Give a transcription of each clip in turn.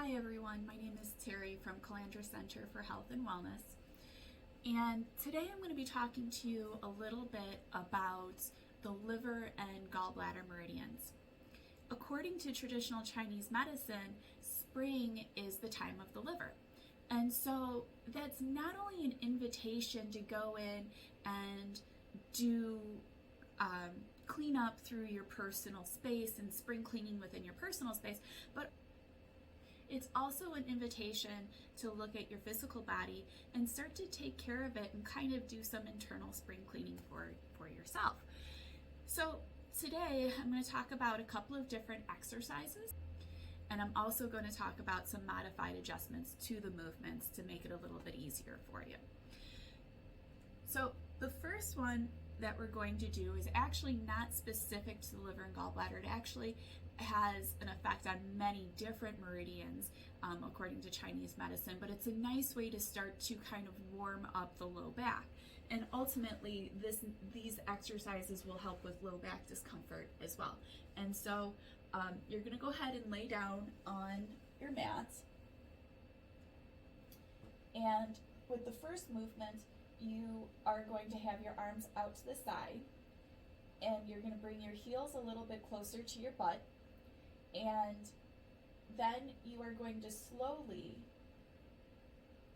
Hi everyone, my name is Terry from Calandra Center for Health and Wellness, and today I'm going to be talking to you a little bit about the liver and gallbladder meridians. According to traditional Chinese medicine, spring is the time of the liver. And so that's not only an invitation to go in and do clean up through your personal space and spring cleaning within your personal space, but it's also an invitation to look at your physical body and start to take care of it and kind of do some internal spring cleaning for yourself. So today I'm going to talk about a couple of different exercises, and I'm also going to talk about some modified adjustments to the movements to make it a little bit easier for you. So the first one that we're going to do is actually not specific to the liver and gallbladder. It actually has an effect on many different meridians according to Chinese medicine, but it's a nice way to start to kind of warm up the low back. And ultimately, these exercises will help with low back discomfort as well. And so you're going to go ahead and lay down on your mat. And with the first movement, you are going to have your arms out to the side, and you're going to bring your heels a little bit closer to your butt, and then you are going to slowly,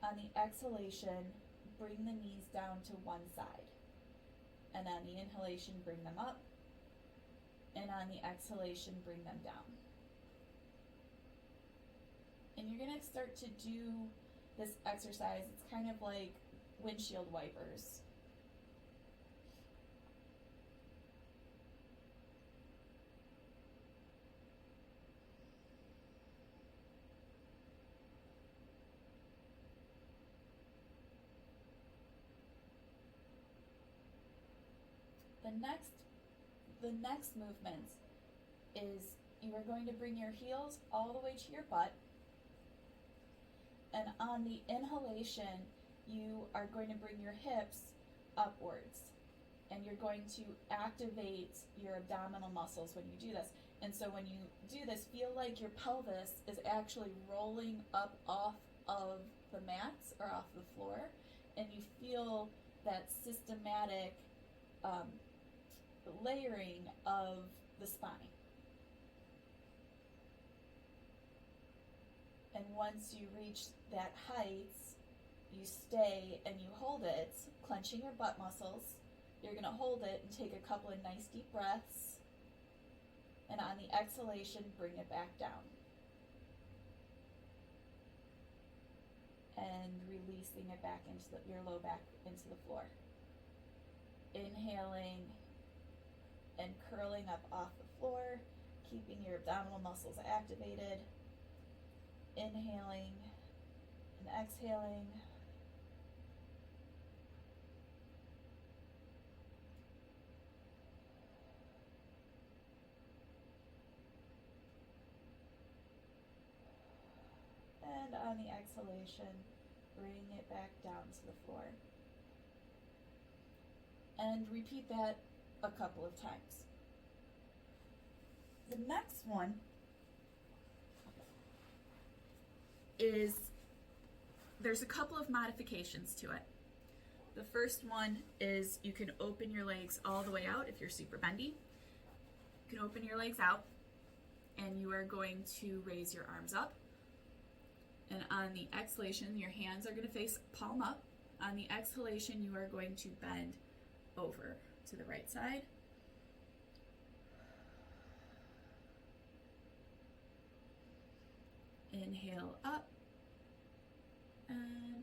on the exhalation, bring the knees down to one side, and on the inhalation, bring them up, and on the exhalation, bring them down. And you're going to start to do this exercise. It's kind of like windshield wipers. The next movement is you are going to bring your heels all the way to your butt, and on the inhalation you are going to bring your hips upwards, and you're going to activate your abdominal muscles when you do this. And so when you do this, feel like your pelvis is actually rolling up off of the mats or off the floor, and you feel that systematic layering of the spine. And once you reach that height, you stay and you hold it, clenching your butt muscles. You're going to hold it and take a couple of nice deep breaths. And on the exhalation, bring it back down. And releasing it back into your low back into the floor. Inhaling and curling up off the floor, keeping your abdominal muscles activated. Inhaling and exhaling. And on the exhalation, bring it back down to the floor. And repeat that a couple of times. The next one is, there's a couple of modifications to it. The first one is you can open your legs all the way out if you're super bendy. You can open your legs out, and you are going to raise your arms up. And on the exhalation, your hands are going to face palm up. On the exhalation, you are going to bend over to the right side. Inhale up, and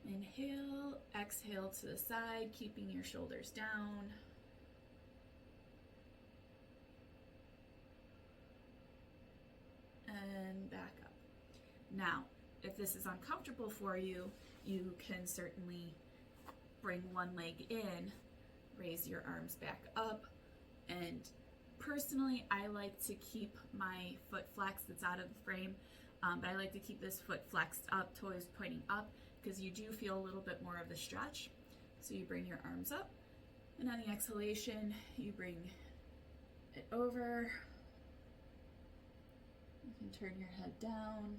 inhale, exhale to the side, keeping your shoulders down. And back up. Now, if this is uncomfortable for you, you can certainly bring one leg in, raise your arms back up, and personally, I like to keep my foot flexed. It's out of the frame, but I like to keep this foot flexed up, toes pointing up, because you do feel a little bit more of the stretch. So you bring your arms up, and on the exhalation, you bring it over, You can turn your head down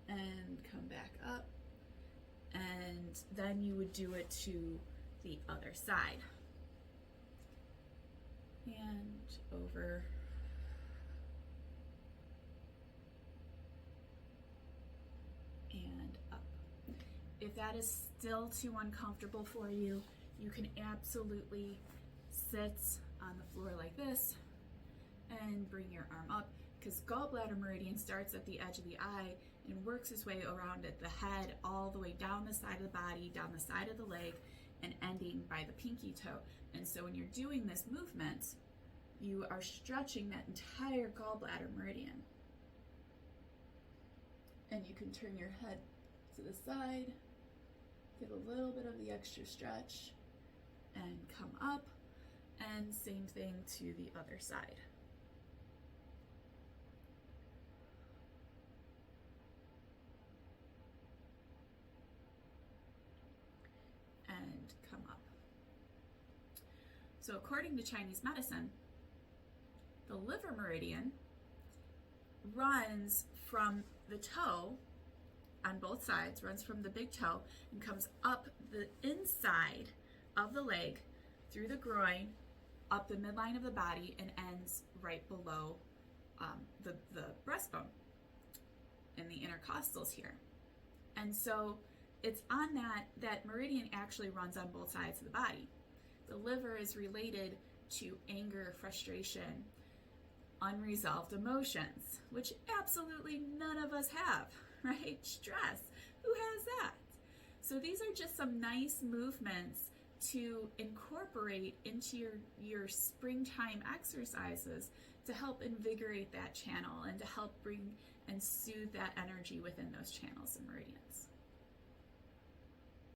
and come back up, and then you would do it to the other side. And over. And up. If that is still too uncomfortable for you, you can absolutely sit on the floor like this and bring your arm up, because gallbladder meridian starts at the edge of the eye and works its way around at the head all the way down the side of the body, down the side of the leg, and ending by the pinky toe. And so when you're doing this movement, you are stretching that entire gallbladder meridian. And you can turn your head to the side, get a little bit of the extra stretch, and come up, and same thing to the other side. And come up. So according to Chinese medicine, the liver meridian runs from the toe on both sides, runs from the big toe and comes up the inside of the leg, through the groin, up the midline of the body, and ends right below the breastbone and the intercostals here. And so it's on that meridian actually runs on both sides of the body. The liver is related to anger, frustration, unresolved emotions, which absolutely none of us have, right? Stress, who has that? So these are just some nice movements to incorporate into your springtime exercises to help invigorate that channel and to help bring and soothe that energy within those channels and meridians.